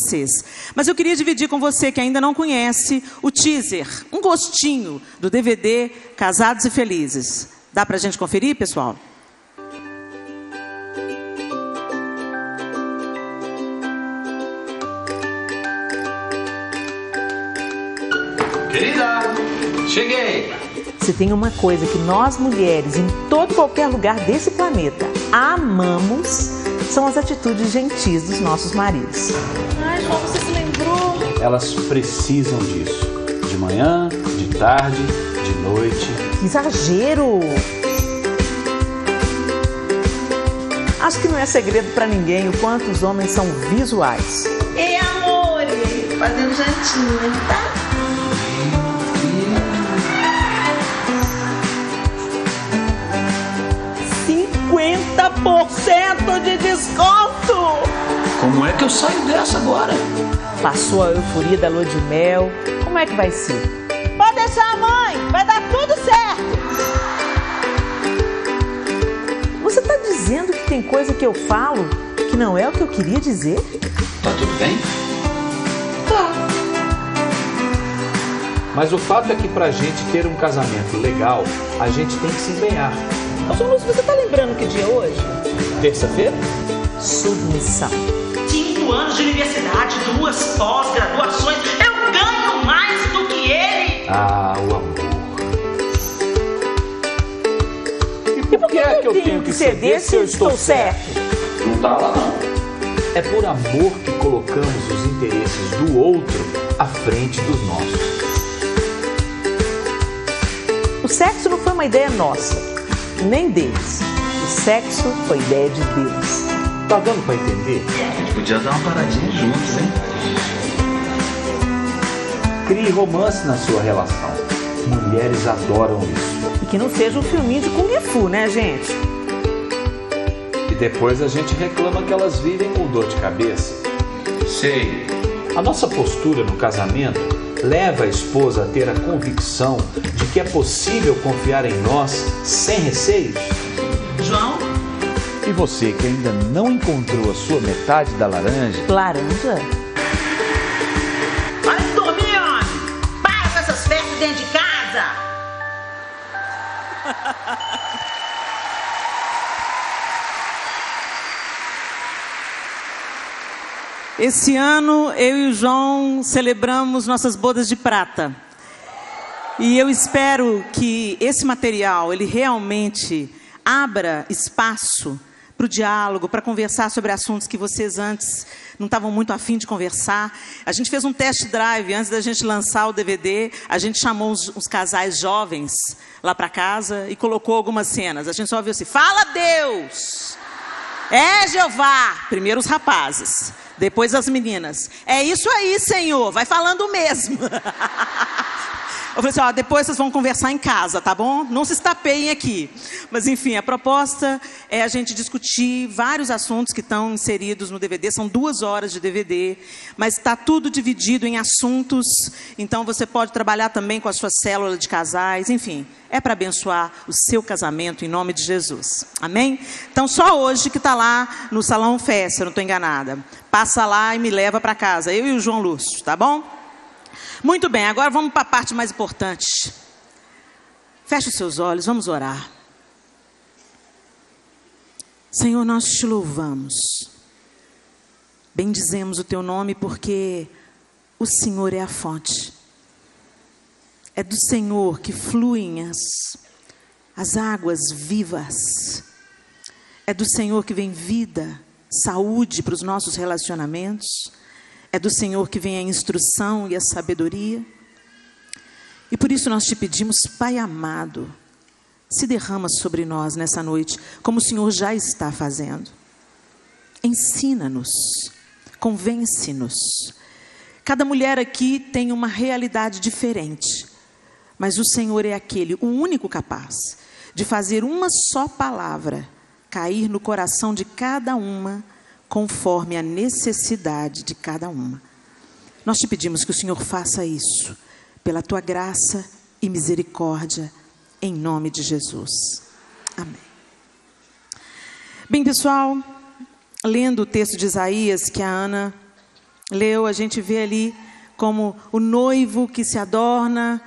vocês. Mas eu queria dividir com você que ainda não conhece o teaser, um gostinho do DVD Casados e Felizes. Dá pra gente conferir, pessoal? Querida, cheguei! Se tem uma coisa que nós mulheres, em todo qualquer lugar desse planeta, amamos, são as atitudes gentis dos nossos maridos. Ai, João, você se lembrou? Elas precisam disso. De manhã, de tarde, de noite. Que exagero! Acho que não é segredo pra ninguém o quanto os homens são visuais. Ei, amor, fazendo jantinha, tá? 50% de desconto! Como é que eu saio dessa agora? Passou a euforia da lua de mel. Como é que vai ser? Pode deixar, mãe! Vai dar tudo certo! Você tá dizendo que tem coisa que eu falo que não é o que eu queria dizer? Tá tudo bem? Tá. Mas o fato é que pra gente ter um casamento legal, a gente tem que se empenhar. João Lúcio, você tá lembrando que dia é hoje? Terça-feira? Submissão. 5 anos de universidade, 2 pós-graduações. Eu ganho mais do que ele! Ah, o amor. E por que é que eu tenho que ceder se eu estou certo? Não tá lá não. É por amor que colocamos os interesses do outro à frente dos nossos. O sexo não foi uma ideia nossa, nem deles. O sexo foi ideia de Deus. Tá dando pra entender? A gente podia dar uma paradinha juntos, hein? Crie romance na sua relação. Mulheres adoram isso. E que não seja um filminho de Kung Fu, né, gente? E depois a gente reclama que elas vivem com dor de cabeça. Sei. A nossa postura no casamento leva a esposa a ter a convicção de que é possível confiar em nós sem receios. João? E você que ainda não encontrou a sua metade da laranja? Laranja? Para de dormir, homem! Para com essas festas dentro de casa! Esse ano, eu e o João celebramos nossas bodas de prata. E eu espero que esse material, ele realmente abra espaço para o diálogo, para conversar sobre assuntos que vocês antes não estavam muito afim de conversar. A gente fez um test drive antes da gente lançar o DVD. A gente chamou uns casais jovens lá para casa e colocou algumas cenas. A gente só ouviu assim: fala Deus! É Jeová! Primeiro os rapazes, depois as meninas. É isso aí, Senhor, vai falando mesmo. Eu falei assim, ó, depois vocês vão conversar em casa, tá bom? Não se estapeiem aqui. Mas enfim, a proposta é a gente discutir vários assuntos que estão inseridos no DVD. São 2 horas de DVD, mas está tudo dividido em assuntos. Então você pode trabalhar também com a sua célula de casais. Enfim, é para abençoar o seu casamento em nome de Jesus. Amém? Então só hoje que está lá no Salão Festa, eu não estou enganada. Passa lá e me leva para casa, eu e o João Lúcio, tá bom? Muito bem, agora vamos para a parte mais importante. Feche os seus olhos, vamos orar. Senhor, nós te louvamos. Bendizemos o teu nome porque o Senhor é a fonte. É do Senhor que fluem as águas vivas. É do Senhor que vem vida, saúde para os nossos relacionamentos. É do Senhor que vem a instrução e a sabedoria. E por isso nós te pedimos, Pai amado, se derrama sobre nós nessa noite, como o Senhor já está fazendo. Ensina-nos, convence-nos. Cada mulher aqui tem uma realidade diferente, mas o Senhor é aquele, o único capaz de fazer uma só palavra cair no coração de cada uma, conforme a necessidade de cada uma. Nós te pedimos que o Senhor faça isso, pela tua graça e misericórdia, em nome de Jesus. Amém. Bem, pessoal, lendo o texto de Isaías que a Ana leu, a gente vê ali como o noivo que se adorna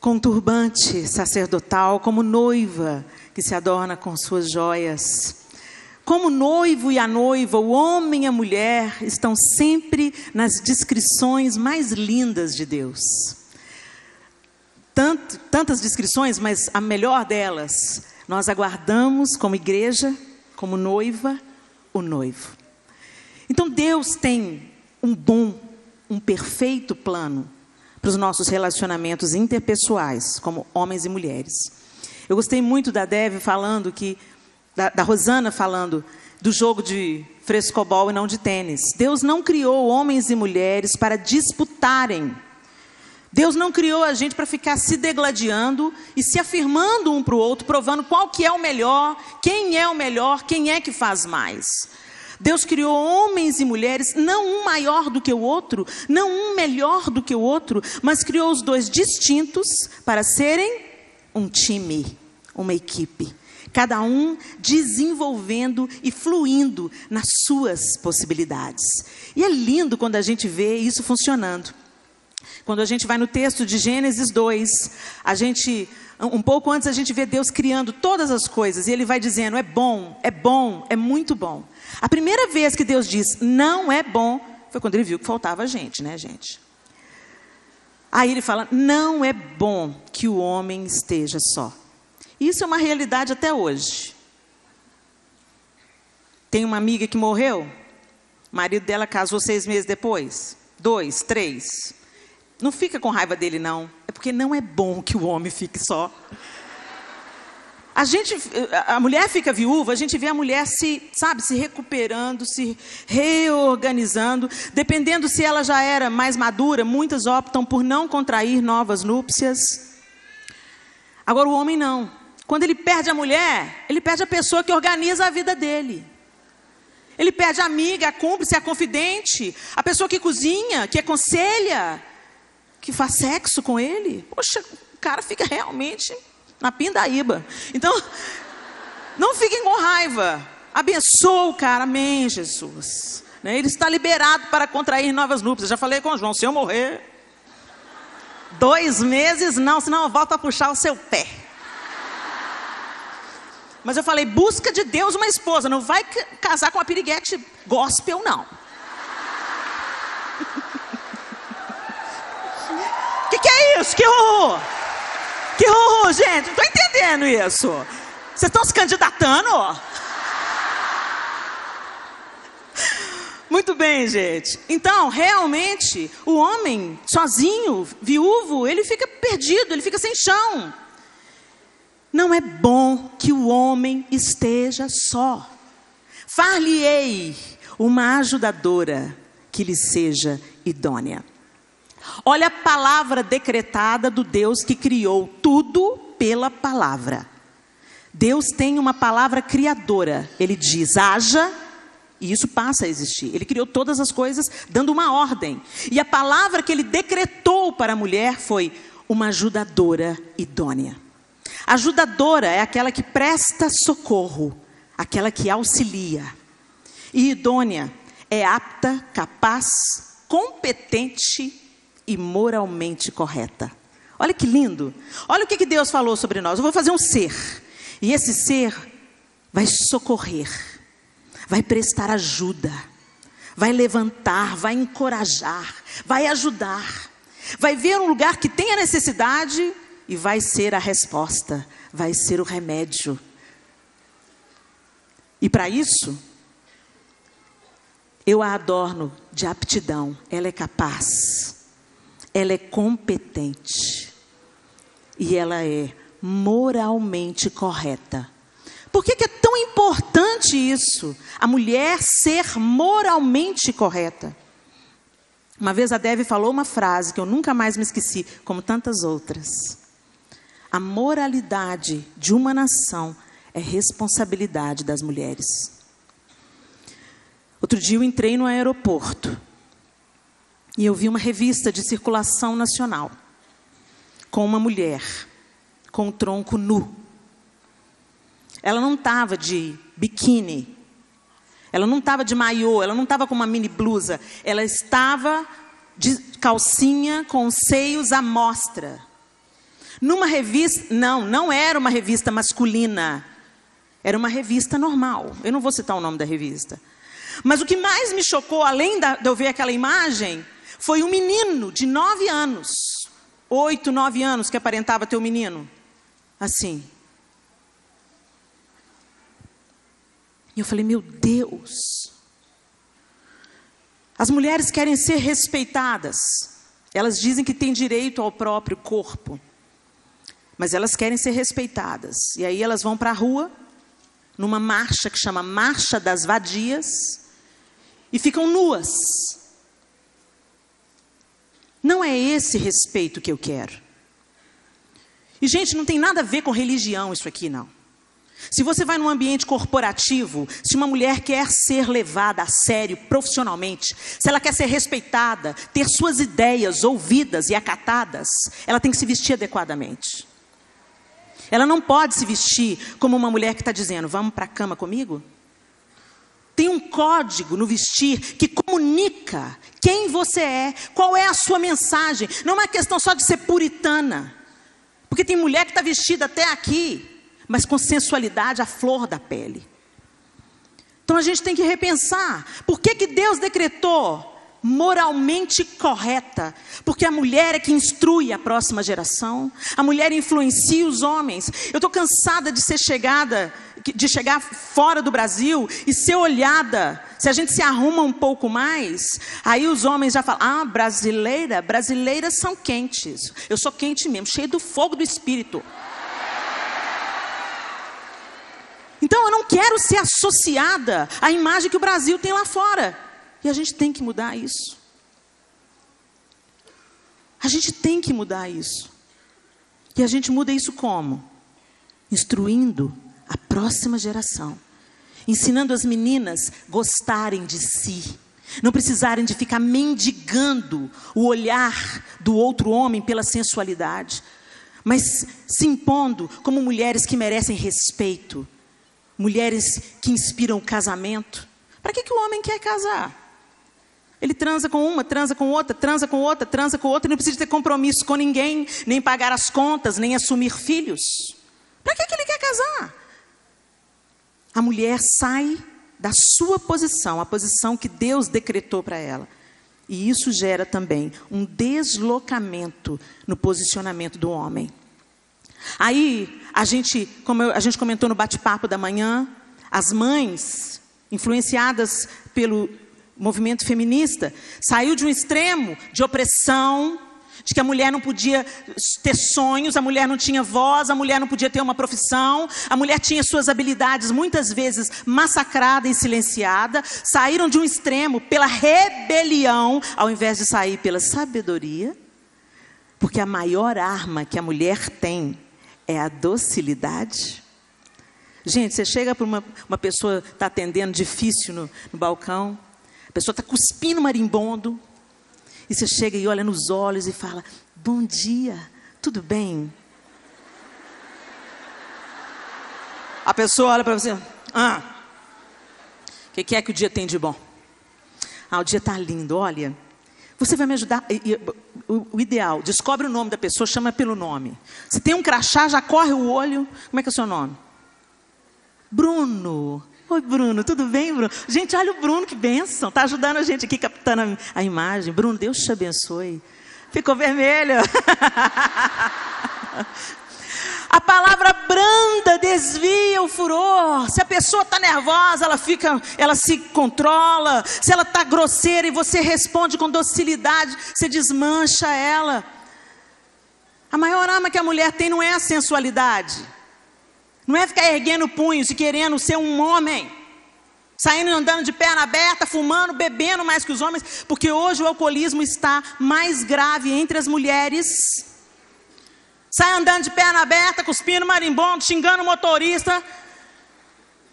com um turbante sacerdotal, como noiva que se adorna com suas joias. Como noivo e a noiva, o homem e a mulher estão sempre nas descrições mais lindas de Deus. Tantas descrições, mas a melhor delas, nós aguardamos como igreja, como noiva, o noivo. Então Deus tem um perfeito plano para os nossos relacionamentos interpessoais, como homens e mulheres. Eu gostei muito da Deve falando da Rosana falando do jogo de frescobol e não de tênis. Deus não criou homens e mulheres para disputarem. Deus não criou a gente para ficar se degladiando e se afirmando um para o outro, provando qual que é o melhor, quem é que faz mais. Deus criou homens e mulheres, não um maior do que o outro, não um melhor do que o outro, mas criou os dois distintos para serem um time, uma equipe. Cada um desenvolvendo e fluindo nas suas possibilidades. E é lindo quando a gente vê isso funcionando. Quando a gente vai no texto de Gênesis 2, um pouco antes a gente vê Deus criando todas as coisas. E Ele vai dizendo, é bom, é muito bom. A primeira vez que Deus diz, não é bom, foi quando Ele viu que faltava gente, né, gente? Aí Ele fala, não é bom que o homem esteja só. Isso é uma realidade até hoje. Tem uma amiga que morreu, o marido dela casou 6 meses depois, 2, 3. Não fica com raiva dele, não. É porque não é bom que o homem fique só. A mulher fica viúva, a gente vê a mulher se recuperando, se reorganizando. Dependendo se ela já era mais madura, muitas optam por não contrair novas núpcias. Agora o homem não. Quando ele perde a mulher, ele perde a pessoa que organiza a vida dele. Ele perde a amiga, a cúmplice, a confidente, a pessoa que cozinha, que aconselha, que faz sexo com ele. Poxa, o cara fica realmente na pindaíba. Então, não fiquem com raiva. Abençoa o cara, amém, Jesus. Ele está liberado para contrair novas núpcias. Já falei com o João, se eu morrer, 2 meses não, senão eu volto a puxar o seu pé. Mas eu falei, busca de Deus uma esposa, não vai casar com uma piriguete gospel, não. Que é isso? Que horror! Que horror, gente, não estou entendendo isso. Vocês estão se candidatando? Muito bem, gente. Então, realmente, o homem sozinho, viúvo, ele fica perdido, ele fica sem chão. Não é bom que o homem esteja só. Far-lhe-ei uma ajudadora que lhe seja idônea. Olha a palavra decretada do Deus que criou tudo pela palavra. Deus tem uma palavra criadora. Ele diz, haja, e isso passa a existir. Ele criou todas as coisas dando uma ordem. E a palavra que ele decretou para a mulher foi uma ajudadora idônea. Ajudadora é aquela que presta socorro, aquela que auxilia. E idônea é apta, capaz, competente e moralmente correta. Olha que lindo. Olha o que Deus falou sobre nós. Eu vou fazer um ser. E esse ser vai socorrer, vai prestar ajuda, vai levantar, vai encorajar, vai ajudar. Vai ver um lugar que tem a necessidade e vai ser a resposta, vai ser o remédio. E para isso, eu a adorno de aptidão. Ela é capaz, ela é competente e ela é moralmente correta. Por que é tão importante isso? A mulher ser moralmente correta. Uma vez a Deve falou uma frase que eu nunca mais me esqueci, como tantas outras. A moralidade de uma nação é responsabilidade das mulheres. Outro dia eu entrei no aeroporto e eu vi uma revista de circulação nacional com uma mulher com o tronco nu. Ela não estava de biquíni, Ela não estava de maiô, ela não estava com uma mini blusa. Ela estava de calcinha com os seios à mostra. Numa revista, não era uma revista masculina. Era uma revista normal. Eu não vou citar o nome da revista. Mas o que mais me chocou, além de eu ver aquela imagem, foi um menino de 9 anos. 8, 9 anos que aparentava ter um menino. Assim. E eu falei, meu Deus. As mulheres querem ser respeitadas. Elas dizem que têm direito ao próprio corpo. Mas elas querem ser respeitadas. E aí elas vão para a rua, numa marcha que chama Marcha das Vadias, e ficam nuas. Não é esse respeito que eu quero. E, gente, não tem nada a ver com religião isso aqui, não. Se você vai num ambiente corporativo, se uma mulher quer ser levada a sério profissionalmente, se ela quer ser respeitada, ter suas ideias ouvidas e acatadas, ela tem que se vestir adequadamente. Ela não pode se vestir como uma mulher que está dizendo, vamos para a cama comigo? Tem um código no vestir que comunica quem você é, qual é a sua mensagem. Não é uma questão só de ser puritana. Porque tem mulher que está vestida até aqui, mas com sensualidade à flor da pele. Então a gente tem que repensar. Por que Deus decretou moralmente correta? Porque a mulher é que instrui a próxima geração. A mulher influencia os homens. Eu estou cansada de chegar fora do Brasil e ser olhada. Se a gente se arruma um pouco mais, aí os homens já falam, brasileiras são quentes. Eu sou quente mesmo, cheio do fogo do Espírito. Então eu não quero ser associada à imagem que o Brasil tem lá fora. E a gente tem que mudar isso. A gente tem que mudar isso. E a gente muda isso como? Instruindo a próxima geração. Ensinando as meninas gostarem de si. Não precisarem de ficar mendigando o olhar do outro homem pela sensualidade. Mas se impondo como mulheres que merecem respeito. Mulheres que inspiram o casamento. Para que o homem quer casar? Ele transa com uma, transa com outra, transa com outra, transa com outra. E não precisa ter compromisso com ninguém, nem pagar as contas, nem assumir filhos. Para que ele quer casar? A mulher sai da sua posição, a posição que Deus decretou para ela. E isso gera também um deslocamento no posicionamento do homem. Aí, como a gente comentou no bate-papo da manhã, as mães, influenciadas pelo movimento feminista, saiu de um extremo de opressão, de que a mulher não podia ter sonhos, a mulher não tinha voz, a mulher não podia ter uma profissão, a mulher tinha suas habilidades muitas vezes massacrada e silenciada. Saíram de um extremo pela rebelião, ao invés de sair pela sabedoria, porque a maior arma que a mulher tem é a docilidade. Gente, você chega para uma pessoa que está atendendo difícil no balcão, a pessoa está cuspindo marimbondo, e você chega e olha nos olhos e fala, bom dia, tudo bem? A pessoa olha para você, o que é que o dia tem de bom? O dia está lindo, olha, você vai me ajudar, o ideal, descobre o nome da pessoa, chama pelo nome. Se tem um crachá, já corre o olho, como é que é o seu nome? Bruno. Oi, Bruno, tudo bem, Bruno? Gente, olha o Bruno, que bênção. Está ajudando a gente aqui, captando a imagem. Bruno, Deus te abençoe. Ficou vermelho. A palavra branda desvia o furor. Se a pessoa está nervosa, ela se controla. Se ela está grosseira e você responde com docilidade, você desmancha ela. A maior arma que a mulher tem não é a sensualidade. Não é ficar erguendo punhos e querendo ser um homem, saindo e andando de perna aberta, fumando, bebendo mais que os homens, porque hoje o alcoolismo está mais grave entre as mulheres. Sai andando de perna aberta, cuspindo marimbondo, xingando o motorista,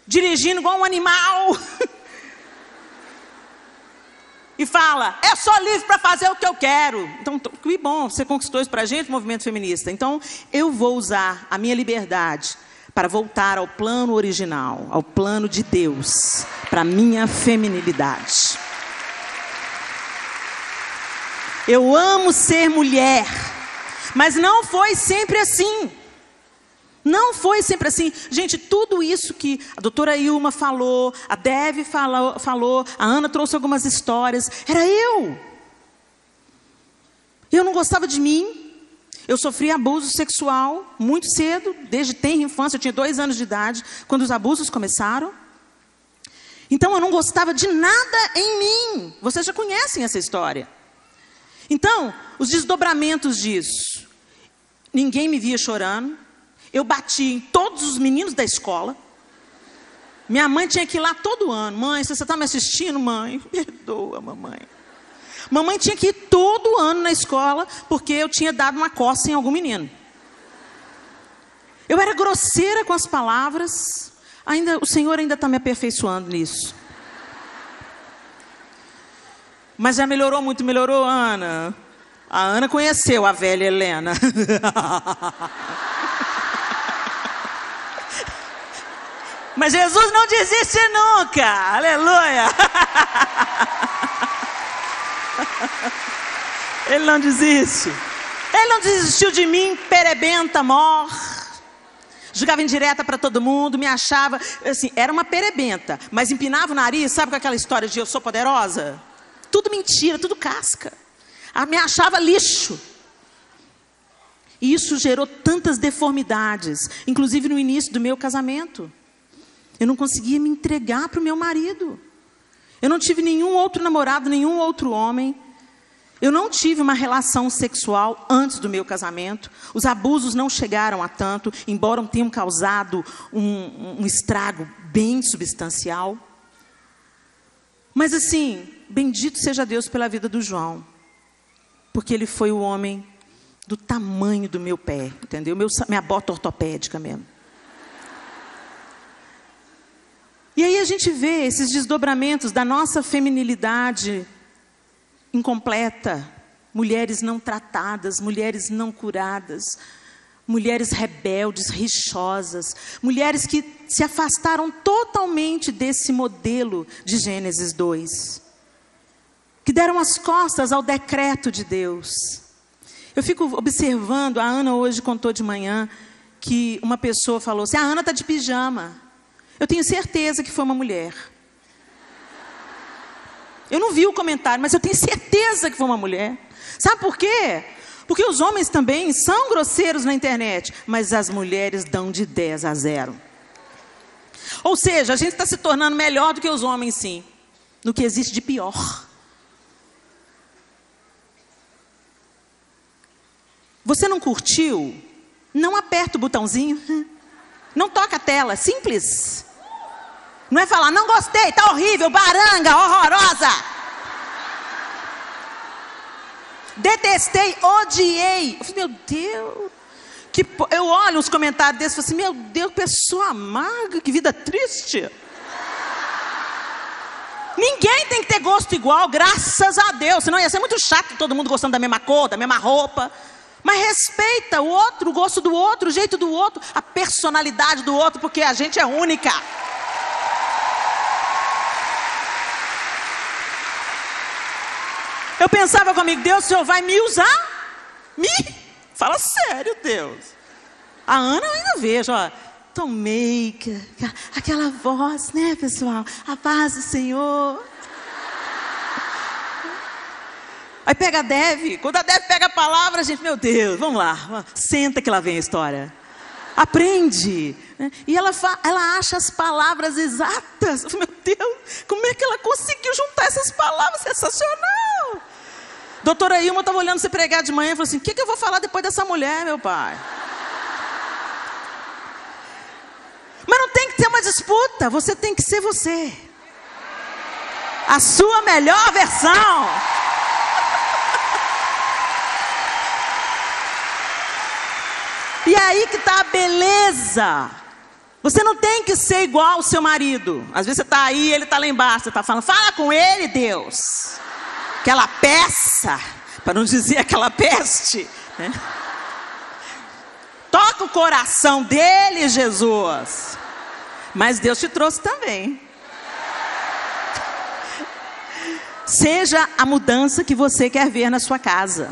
dirigindo igual um animal. E fala, eu sou livre para fazer o que eu quero. Então, que bom, você conquistou isso para a gente, movimento feminista. Então, eu vou usar a minha liberdade para voltar ao plano original, ao plano de Deus, para a minha feminilidade. Eu amo ser mulher, mas não foi sempre assim. Não foi sempre assim. Gente, tudo isso que a doutora Ilma falou, a Dev falou, a Ana trouxe algumas histórias, era eu. Eu não gostava de mim. Eu sofri abuso sexual muito cedo, desde tenra infância. Eu tinha 2 anos de idade, quando os abusos começaram. Então eu não gostava de nada em mim. Vocês já conhecem essa história. Então, os desdobramentos disso. Ninguém me via chorando. Eu bati em todos os meninos da escola. Minha mãe tinha que ir lá todo ano. Mãe, se você está me assistindo, mãe, perdoa, mamãe. Mamãe tinha que ir todo ano na escola, porque eu tinha dado uma coça em algum menino. Eu era grosseira com as palavras. O Senhor ainda está me aperfeiçoando nisso. Mas já melhorou muito, melhorou, Ana? A Ana conheceu a velha Helena. Mas Jesus não desiste nunca. Aleluia. Ele não desiste. Ele não desistiu de mim, perebenta, mor. Jogava indireta para todo mundo, me achava, assim, era uma perebenta, mas empinava o nariz, sabe com aquela história de eu sou poderosa? Tudo mentira, tudo casca. Me achava lixo. E isso gerou tantas deformidades, inclusive no início do meu casamento. Eu não conseguia me entregar para o meu marido. Eu não tive nenhum outro namorado, nenhum outro homem. Eu não tive uma relação sexual antes do meu casamento. Os abusos não chegaram a tanto, embora tenham causado um estrago bem substancial. Mas assim, bendito seja Deus pela vida do João. Porque ele foi o homem do tamanho do meu pé, entendeu? Minha bota ortopédica mesmo. E aí a gente vê esses desdobramentos da nossa feminilidade incompleta, mulheres não tratadas, mulheres não curadas, mulheres rebeldes, rixosas, mulheres que se afastaram totalmente desse modelo de Gênesis 2, que deram as costas ao decreto de Deus. Eu fico observando, a Ana hoje contou de manhã, que uma pessoa falou assim, a Ana está de pijama. Eu tenho certeza que foi uma mulher. Eu não vi o comentário, mas eu tenho certeza que foi uma mulher. Sabe por quê? Porque os homens também são grosseiros na internet, mas as mulheres dão de 10 a 0. Ou seja, a gente está se tornando melhor do que os homens, sim. No que existe de pior. Você não curtiu? Não aperta o botãozinho. Não toca a tela, simples. Não é falar, não gostei, tá horrível, baranga, horrorosa. Detestei, odiei. Eu falei, meu Deus. Eu olho os comentários desses e falo assim, meu Deus, pessoa amarga, que vida triste. Ninguém tem que ter gosto igual, graças a Deus. Senão ia ser muito chato todo mundo gostando da mesma cor, da mesma roupa. Mas respeita o outro, o gosto do outro, o jeito do outro, a personalidade do outro, porque a gente é única. Eu pensava comigo, Deus, o Senhor vai me usar? Fala sério, Deus. A Ana eu ainda vejo, ó. Tom Maker, aquela voz, né, pessoal? A paz do Senhor. Aí pega a Dev, quando a Dev pega a palavra, gente, meu Deus, vamos lá, senta que lá vem a história. Aprende. E ela acha as palavras exatas. Meu Deus, como é que ela conseguiu juntar essas palavras? Sensacional. Doutora Ilma estava olhando você pregar de manhã e falou assim, o que eu vou falar depois dessa mulher, meu pai? Mas não tem que ter uma disputa, você tem que ser você. A sua melhor versão. E aí que está a beleza. Você não tem que ser igual ao seu marido. Às vezes você está aí, ele está lá embaixo. Você está falando, fala com ele, Deus. Aquela peça, para não dizer aquela peste. Né? Toca o coração dele, Jesus. Mas Deus te trouxe também. Seja a mudança que você quer ver na sua casa.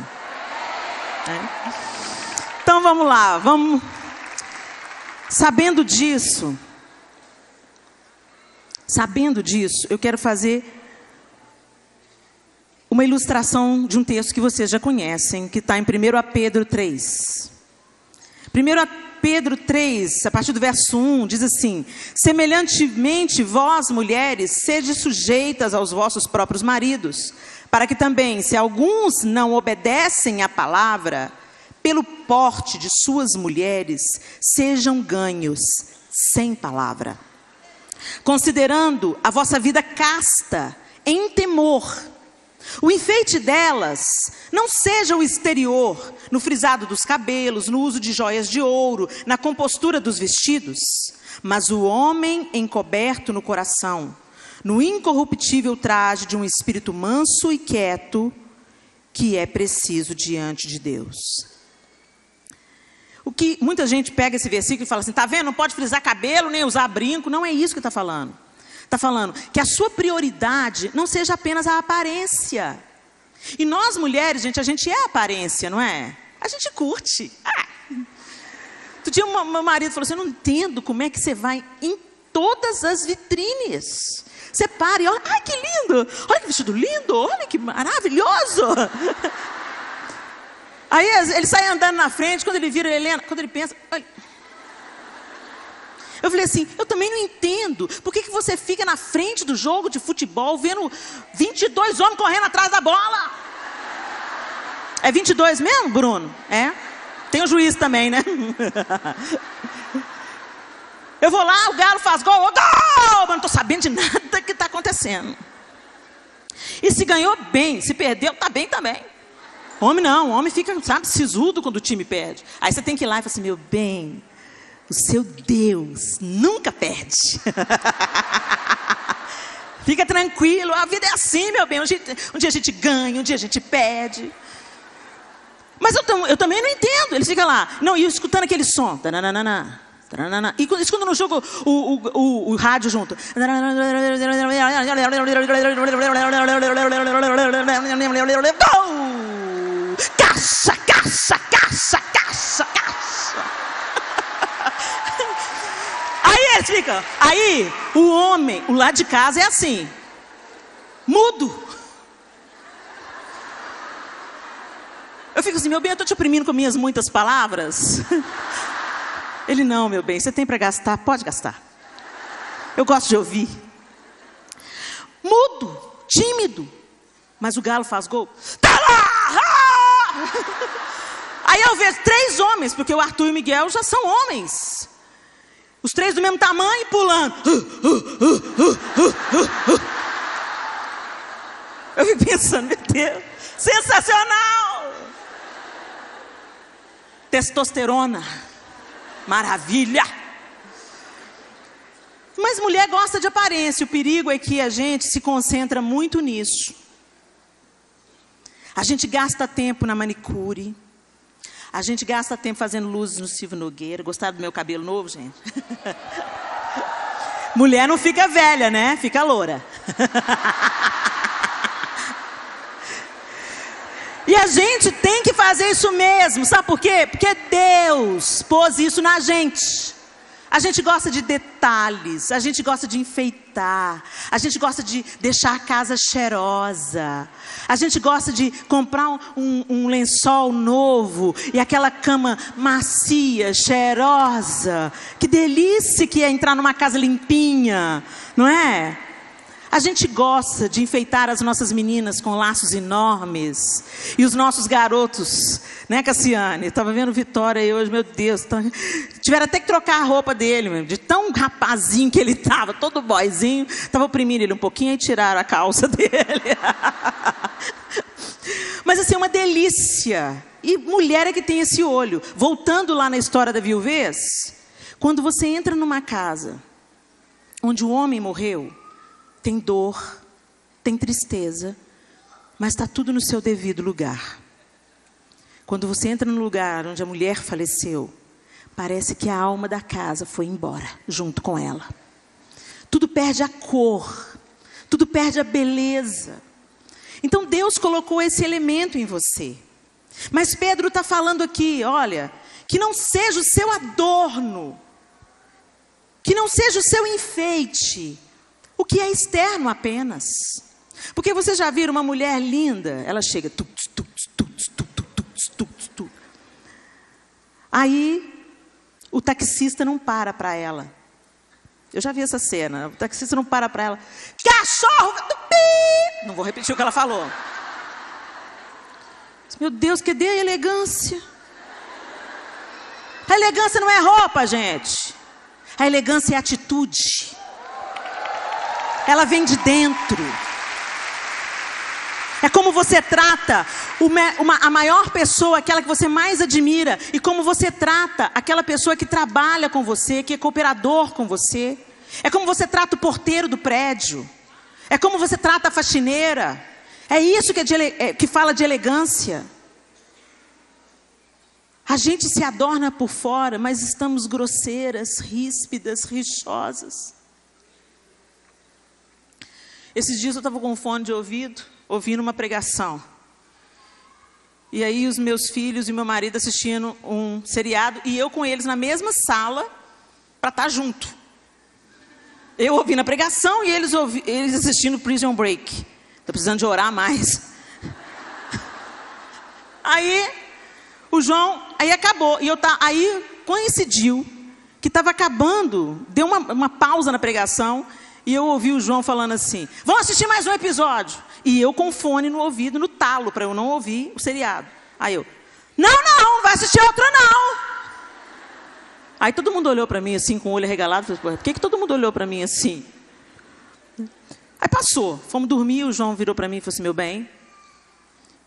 Então vamos lá, vamos. Sabendo disso, eu quero fazer uma ilustração de um texto que vocês já conhecem, que está em 1 Pedro 3. 1 Pedro 3, a partir do verso 1, diz assim: semelhantemente, vós, mulheres, sede sujeitas aos vossos próprios maridos, para que também, se alguns não obedecem à palavra, pelo porte de suas mulheres, sejam ganhos sem palavra. Considerando a vossa vida casta, em temor, o enfeite delas não seja o exterior, no frisado dos cabelos, no uso de joias de ouro, na compostura dos vestidos, mas o homem encoberto no coração, no incorruptível traje de um espírito manso e quieto, que é preciso diante de Deus. O que muita gente pega esse versículo e fala assim, tá vendo, não pode frisar cabelo, nem usar brinco, não é isso que está falando. Está falando que a sua prioridade não seja apenas a aparência. E nós mulheres, gente, a gente é a aparência, não é? A gente curte. Outro dia meu marido falou assim, eu não entendo como é que você vai em todas as vitrines. Você para e olha, ai que lindo, olha que vestido lindo, olha que maravilhoso. Aí ele sai andando na frente, quando ele vira Helena, quando ele pensa, olha. Eu falei assim, eu também não entendo, por que você fica na frente do jogo de futebol, vendo 22 homens correndo atrás da bola? É 22 mesmo, Bruno? É? Tem o juiz também, né? Eu vou lá, o Galo faz gol, gol! Mas não estou sabendo de nada que está acontecendo. E se ganhou, bem, se perdeu, está bem também. Homem não, homem fica, sabe, sisudo quando o time perde. Aí você tem que ir lá e falar assim, meu bem, o seu Deus nunca perde. Fica tranquilo, a vida é assim, meu bem. Um dia a gente ganha, um dia a gente perde. Mas eu também não entendo. Ele fica lá, não, e escutando aquele som. Tananana, tananana, e escuta no jogo o rádio junto. Caixa, caixa, caixa, caixa, caixa. Aí eles ficam. Aí o homem, o lado de casa é assim, mudo. Eu fico assim, meu bem, eu estou te oprimindo com minhas muitas palavras. Ele, não, meu bem, você tem para gastar, pode gastar. Eu gosto de ouvir. Mudo, tímido. Mas o Galo faz gol. Tá lá! Aí eu vejo 3 homens, porque o Arthur e o Miguel já são homens. Os 3 do mesmo tamanho, pulando. Eu fico pensando, meu Deus, sensacional! Testosterona, maravilha! Mas mulher gosta de aparência, o perigo é que a gente se concentra muito nisso. A gente gasta tempo na manicure. A gente gasta tempo fazendo luzes no Silvio Nogueira. Gostaram do meu cabelo novo, gente? Mulher não fica velha, né? Fica loura. E a gente tem que fazer isso mesmo. Sabe por quê? Porque Deus pôs isso na gente. A gente gosta de detalhes, a gente gosta de enfeitar, a gente gosta de deixar a casa cheirosa, a gente gosta de comprar um lençol novo e aquela cama macia, cheirosa. Que delícia que é entrar numa casa limpinha, não é? A gente gosta de enfeitar as nossas meninas com laços enormes. E os nossos garotos, né, Cassiane? Estava vendo o Vitória aí hoje, meu Deus. Tiveram até que trocar a roupa dele, de tão rapazinho que ele estava, todo boyzinho. Estava oprimindo ele um pouquinho e tiraram a calça dele. Mas assim, é uma delícia. E mulher é que tem esse olho. Voltando lá na história da viuvez, quando você entra numa casa onde o homem morreu, tem dor, tem tristeza, mas está tudo no seu devido lugar. Quando você entra no lugar onde a mulher faleceu, parece que a alma da casa foi embora junto com ela. Tudo perde a cor, tudo perde a beleza. Então Deus colocou esse elemento em você. Mas Pedro está falando aqui, olha, que não seja o seu adorno, que não seja o seu enfeite, o que é externo apenas. Porque vocês já viram uma mulher linda, ela chega, aí o taxista não para ela. Eu já vi essa cena, o taxista não para ela. Cachorro! Não vou repetir o que ela falou. Meu Deus, cadê a elegância? A elegância não é roupa, gente. A elegância é atitude. Ela vem de dentro. É como você trata a maior pessoa, aquela que você mais admira. E como você trata aquela pessoa que trabalha com você, que é cooperador com você. É como você trata o porteiro do prédio. É como você trata a faxineira. É isso que fala de elegância. A gente se adorna por fora, mas estamos grosseiras, ríspidas, rixosas. Esses dias eu estava com fone de ouvido, ouvindo uma pregação. E aí os meus filhos e meu marido assistindo um seriado, e eu com eles na mesma sala, para estar junto. Eu ouvindo a pregação e eles assistindo Prison Break. Estou precisando de orar mais. Aí o João, aí acabou. Aí coincidiu que estava acabando, deu uma pausa na pregação, e eu ouvi o João falando assim, vamos assistir mais um episódio. E eu com fone no ouvido, no talo, para eu não ouvir o seriado. Aí eu, não vai assistir outro não. Aí todo mundo olhou para mim assim, com o olho arregalado. Por que todo mundo olhou para mim assim? Aí passou, fomos dormir, o João virou para mim e falou assim, meu bem.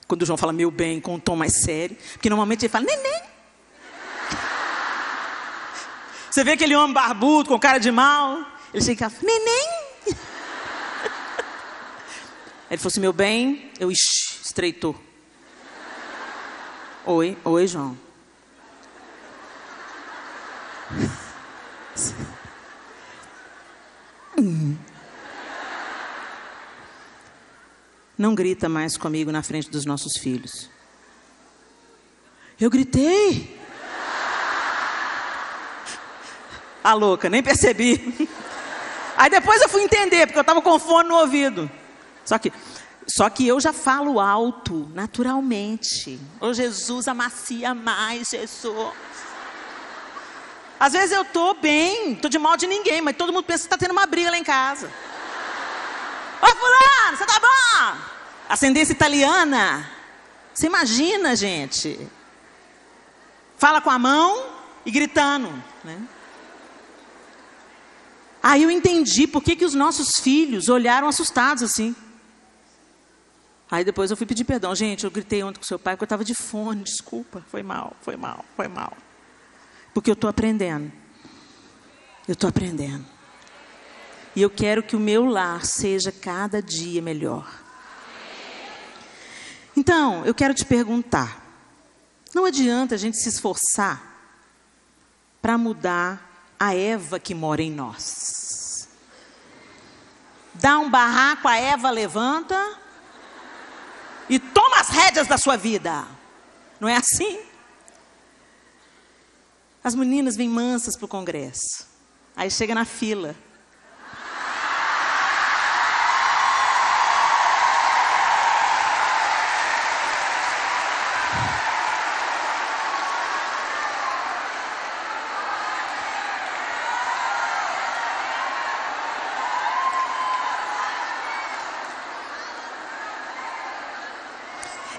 Quando o João fala meu bem, com um tom mais sério. Porque normalmente ele fala, neném. Você vê aquele homem barbudo, com cara de mal. Ele chega e fala, neném. Ele falou assim, meu bem, eu estreitou. Oi, João. Não grita mais comigo na frente dos nossos filhos. Eu gritei. A louca, nem percebi. Aí depois eu fui entender, porque eu estava com fone no ouvido. Só que eu já falo alto, naturalmente. Ô Jesus, amacia mais, Jesus. Às vezes eu estou bem, estou de mal de ninguém, mas todo mundo pensa que está tendo uma briga lá em casa. Ô fulano, você tá bom? Ascendência italiana. Você imagina, gente. Fala com a mão e gritando, né? Aí eu entendi por que os nossos filhos olharam assustados assim. Aí depois eu fui pedir perdão. Gente, eu gritei ontem com seu pai porque eu estava de fone, desculpa. Foi mal. Porque eu estou aprendendo. E eu quero que o meu lar seja cada dia melhor. Então, eu quero te perguntar. Não adianta a gente se esforçar para mudar a Eva que mora em nós. Dá um barraco, a Eva levanta e toma as rédeas da sua vida. Não é assim? As meninas vêm mansas para o congresso. Aí chega na fila.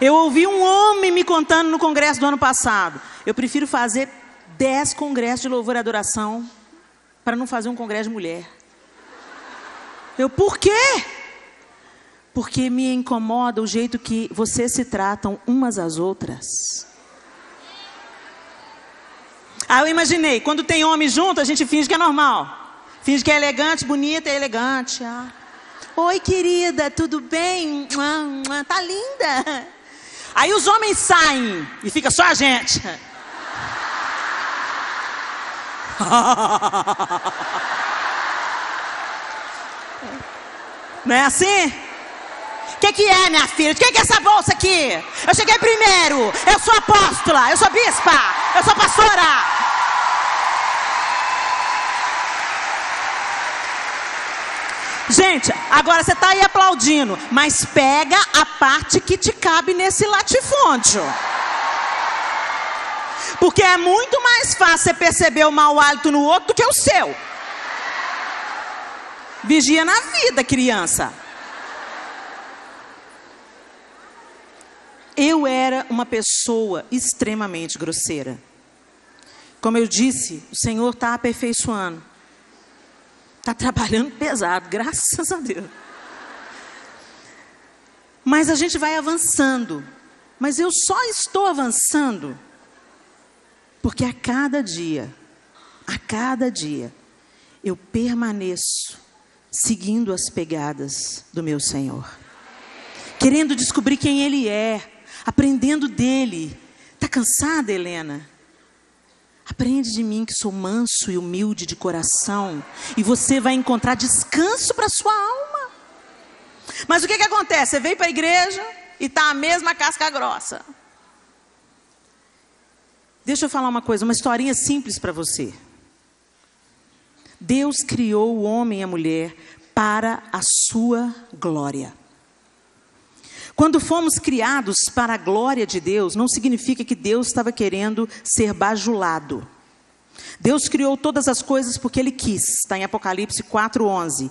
Eu ouvi um homem me contando no congresso do ano passado. Eu prefiro fazer 10 congressos de louvor e adoração para não fazer um congresso de mulher. Por quê? Porque me incomoda o jeito que vocês se tratam umas às outras. Eu imaginei, quando tem homem junto, a gente finge que é normal. Finge que é elegante, bonita, é elegante. Oi, querida, tudo bem? Tá linda. Aí os homens saem e fica só a gente. Não é assim? O que é, minha filha? O que é essa bolsa aqui? Eu cheguei primeiro. Eu sou apóstola, eu sou bispa, eu sou pastora. Gente, agora você está aí aplaudindo, mas pega a parte que te cabe nesse latifúndio. Porque é muito mais fácil você perceber o mau hálito no outro do que o seu. Vigia na vida, criança. Eu era uma pessoa extremamente grosseira. Como eu disse, o Senhor está aperfeiçoando. Está trabalhando pesado, graças a Deus. Mas a gente vai avançando. Mas eu só estou avançando porque a cada dia, eu permaneço seguindo as pegadas do meu Senhor. Querendo descobrir quem Ele é, aprendendo dEle. Está cansada, Helena? Aprende de mim que sou manso e humilde de coração, e você vai encontrar descanso para a sua alma. Mas o que acontece? Você veio para a igreja e está a mesma casca grossa. Deixa eu falar uma coisa, uma historinha simples para você. Deus criou o homem e a mulher para a sua glória. Quando fomos criados para a glória de Deus, não significa que Deus estava querendo ser bajulado. Deus criou todas as coisas porque Ele quis. Está em Apocalipse 4:11.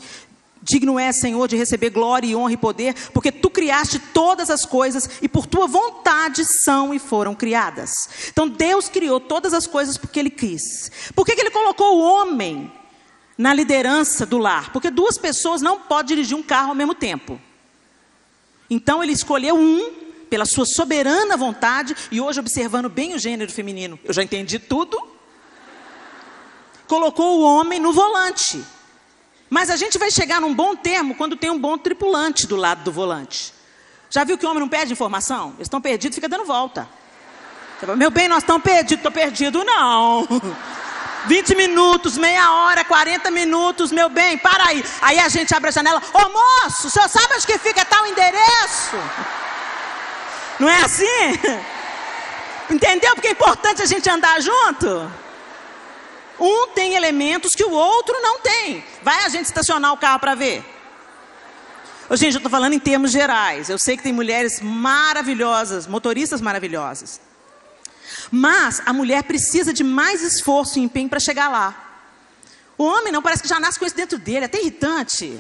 Digno é, Senhor, de receber glória e honra e poder, porque Tu criaste todas as coisas e por Tua vontade são e foram criadas. Então Deus criou todas as coisas porque Ele quis. Por que Ele colocou o homem na liderança do lar? Porque duas pessoas não podem dirigir um carro ao mesmo tempo. Então Ele escolheu pela sua soberana vontade, e hoje observando bem o gênero feminino, eu já entendi tudo. Colocou o homem no volante. Mas a gente vai chegar num bom termo quando tem um bom tripulante do lado do volante. Já viu que o homem não perde informação? Eles estão perdidos, fica dando volta. Meu bem, nós estamos perdidos. Estou perdido, não. 20 minutos, meia hora, 40 minutos, meu bem, para aí. Aí a gente abre a janela. Ô moço, o senhor sabe onde que fica tal endereço? Não é assim? Entendeu porque é importante a gente andar junto? Um tem elementos que o outro não tem. Vai a gente estacionar o carro para ver? Ô, gente, eu estou falando em termos gerais. Eu sei que tem mulheres maravilhosas, motoristas maravilhosas. Mas a mulher precisa de mais esforço e empenho para chegar lá. O homem não, parece que já nasce com isso dentro dele, é até irritante.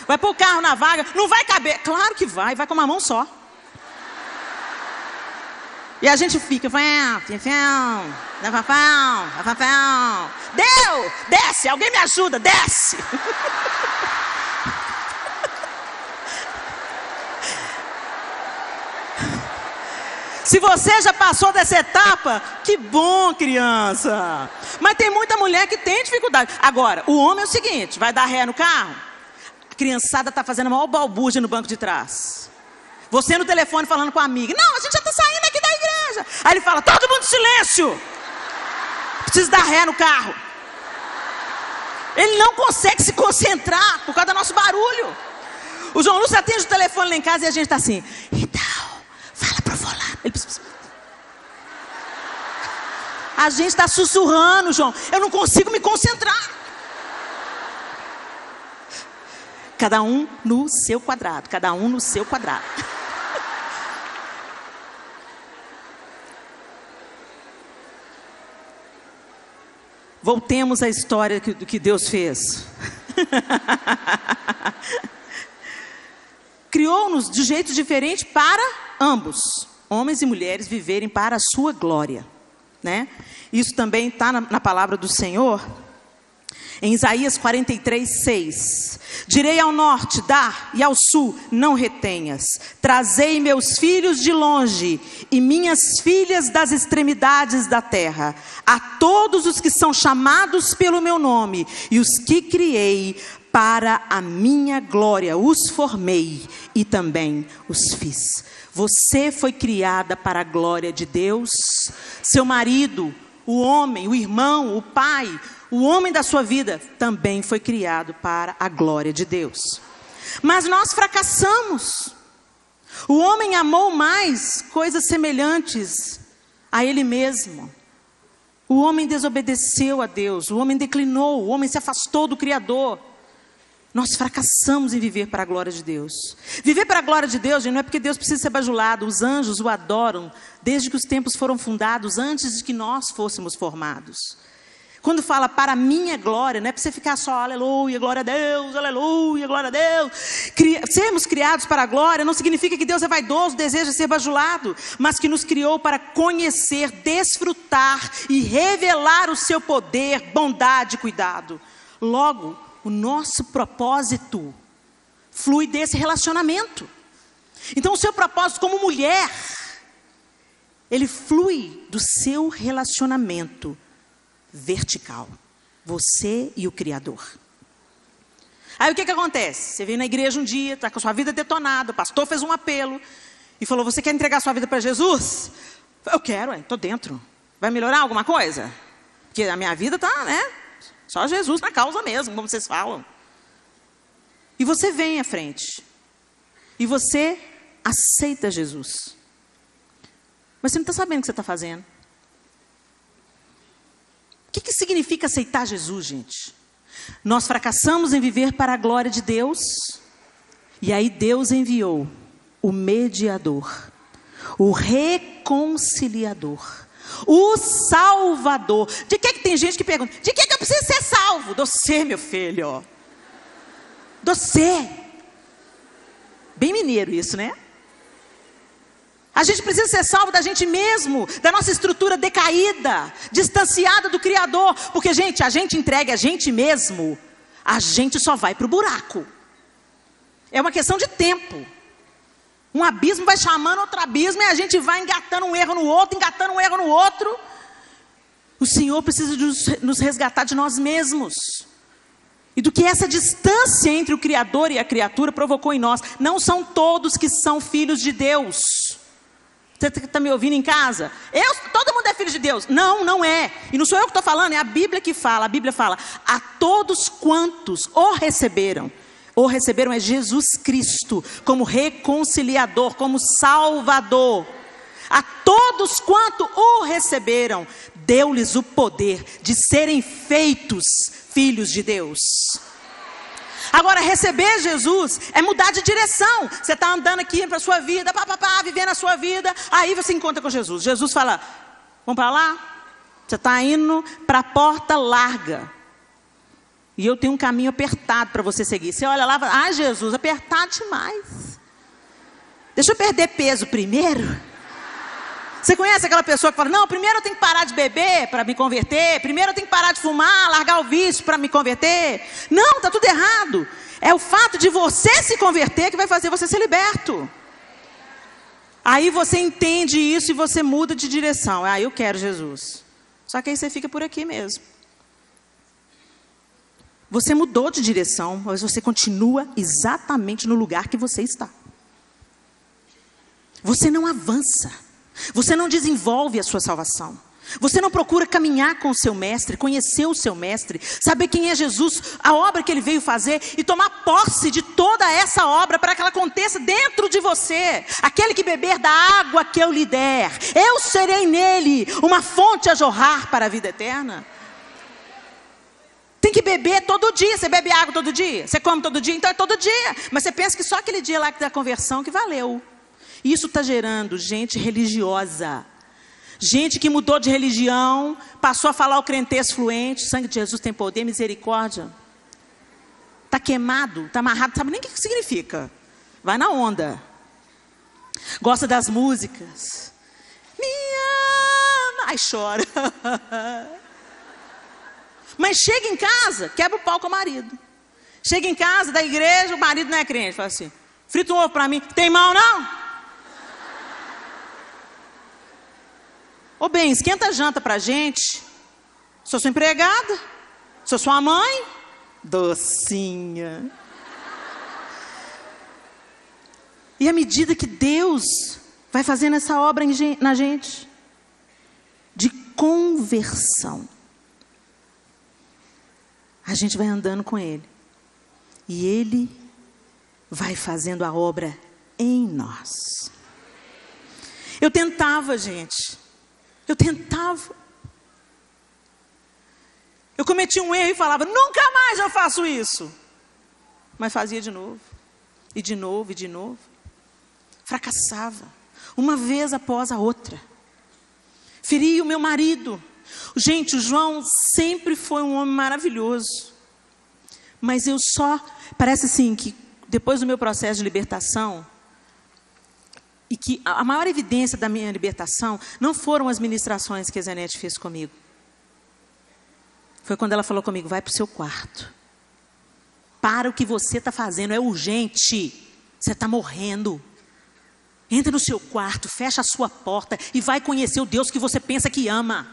Vai pôr o carro na vaga, não vai caber. Claro que vai com uma mão só. E a gente fica, Deus, desce, alguém me ajuda, desce. Se você já passou dessa etapa, que bom, criança. Mas tem muita mulher que tem dificuldade. Agora, o homem é o seguinte, vai dar ré no carro, a criançada está fazendo a maior balbúrdia no banco de trás. Você no telefone falando com a amiga, não, a gente já está saindo aqui da igreja. Aí ele fala, todo mundo em silêncio. Preciso dar ré no carro. Ele não consegue se concentrar por causa do nosso barulho. O João Lúcio atende o telefone lá em casa e a gente está assim, então, fala para o fulano. Ele precisa... A gente está sussurrando, João. Eu não consigo me concentrar. Cada um no seu quadrado. Cada um no seu quadrado. Voltemos à história do que Deus fez. Criou-nos de jeito diferente para ambos, homens e mulheres, viverem para a sua glória, né? Isso também está na palavra do Senhor, em Isaías 43:6. Direi ao norte, dá, e ao sul, não retenhas. Trazei meus filhos de longe e minhas filhas das extremidades da terra. A todos os que são chamados pelo meu nome e os que criei para a minha glória, os formei e também os fiz. Você foi criada para a glória de Deus. Seu marido o homem, o irmão, o pai, o homem da sua vida, também foi criado para a glória de Deus. Mas nós fracassamos. O homem amou mais coisas semelhantes a ele mesmo. O homem desobedeceu a Deus, o homem declinou, o homem se afastou do Criador. Nós fracassamos em viver para a glória de Deus. Viver para a glória de Deus, gente, não é porque Deus precisa ser bajulado. Os anjos o adoram desde que os tempos foram fundados, antes de que nós fôssemos formados. Quando fala para a minha glória, não é para você ficar só aleluia, glória a Deus, aleluia, glória a Deus. Sermos criados para a glória não significa que Deus é vaidoso, deseja ser bajulado, mas que nos criou para conhecer, desfrutar e revelar o seu poder, bondade e cuidado. Logo, o nosso propósito flui desse relacionamento. Então o seu propósito como mulher, ele flui do seu relacionamento vertical. Você e o Criador. Aí o que acontece? Você veio na igreja um dia, está com a sua vida detonada, o pastor fez um apelo e falou, você quer entregar sua vida para Jesus? Eu quero, estou dentro. Vai melhorar alguma coisa? Porque a minha vida está, né? Só Jesus na causa mesmo, como vocês falam. E você vem à frente. E você aceita Jesus. Mas você não está sabendo o que você está fazendo. O que significa aceitar Jesus, gente? Nós fracassamos em viver para a glória de Deus. E aí Deus enviou o mediador, o reconciliador, o Salvador. De que tem gente que pergunta, de que eu preciso ser salvo? De você, meu filho. De você. Bem mineiro isso, né? A gente precisa ser salvo da gente mesmo, da nossa estrutura decaída, distanciada do Criador. Porque, gente, a gente entregue a gente mesmo, a gente só vai para o buraco. É uma questão de tempo. Um abismo vai chamando outro abismo e a gente vai engatando um erro no outro, engatando um erro no outro. O Senhor precisa nos resgatar de nós mesmos. E do que essa distância entre o Criador e a criatura provocou em nós. Não são todos que são filhos de Deus. Você está me ouvindo em casa? Todo mundo é filho de Deus. Não, não é. E não sou eu que estou falando, é a Bíblia que fala. A Bíblia fala, a todos quantos o receberam é Jesus Cristo como reconciliador, como Salvador. A todos quanto o receberam, deu-lhes o poder de serem feitos filhos de Deus. Agora, receber Jesus é mudar de direção. Você está andando aqui para a sua vida, vivendo a sua vida, aí você encontra com Jesus. Jesus fala, vamos para lá? Você está indo para a porta larga. E eu tenho um caminho apertado para você seguir. Você olha lá e fala, Jesus, apertado demais. Deixa eu perder peso primeiro. Você conhece aquela pessoa que fala, não, primeiro eu tenho que parar de beber para me converter, primeiro eu tenho que parar de fumar, largar o vício para me converter. Não, está tudo errado. É o fato de você se converter que vai fazer você ser liberto. Aí você entende isso e você muda de direção. Eu quero Jesus. Só que aí você fica por aqui mesmo. Você mudou de direção, mas você continua exatamente no lugar que você está. Você não avança. Você não desenvolve a sua salvação. Você não procura caminhar com o seu mestre, conhecer o seu mestre, saber quem é Jesus, a obra que ele veio fazer e tomar posse de toda essa obra para que ela aconteça dentro de você. Aquele que beber da água que eu lhe der, eu serei nele uma fonte a jorrar para a vida eterna. Tem que beber todo dia. Você bebe água todo dia? Você come todo dia? Então é todo dia. Mas você pensa que só aquele dia lá que da conversão que valeu. Isso está gerando gente religiosa. Gente que mudou de religião, passou a falar o crentez fluente, o sangue de Jesus tem poder, misericórdia. Está queimado, está amarrado, não sabe nem o que significa. Vai na onda. Gosta das músicas. Me ama. Ai, chora. Mas chega em casa, quebra o pau com o marido. Chega em casa da igreja, o marido não é crente. Fala assim, frita um ovo para mim. Tem mão não? Ô bem, esquenta a janta pra gente. Sou sua empregada. Sou sua mãe. Docinha. E à medida que Deus vai fazendo essa obra na gente, de conversão. A gente vai andando com Ele. E Ele vai fazendo a obra em nós. Eu tentava, gente. Eu tentava. Eu cometi um erro e falava, nunca mais eu faço isso. Mas fazia de novo. E de novo, e de novo. Fracassava. Uma vez após a outra. Feri o meu marido. Gente, o João sempre foi um homem maravilhoso. Mas eu só... Parece assim que depois do meu processo de libertação... E que a maior evidência da minha libertação... Não foram as ministrações que a Zenete fez comigo. Foi quando ela falou comigo, vai para o seu quarto. Para o que você está fazendo, é urgente. Você está morrendo. Entra no seu quarto, fecha a sua porta e vai conhecer o Deus que você pensa que ama.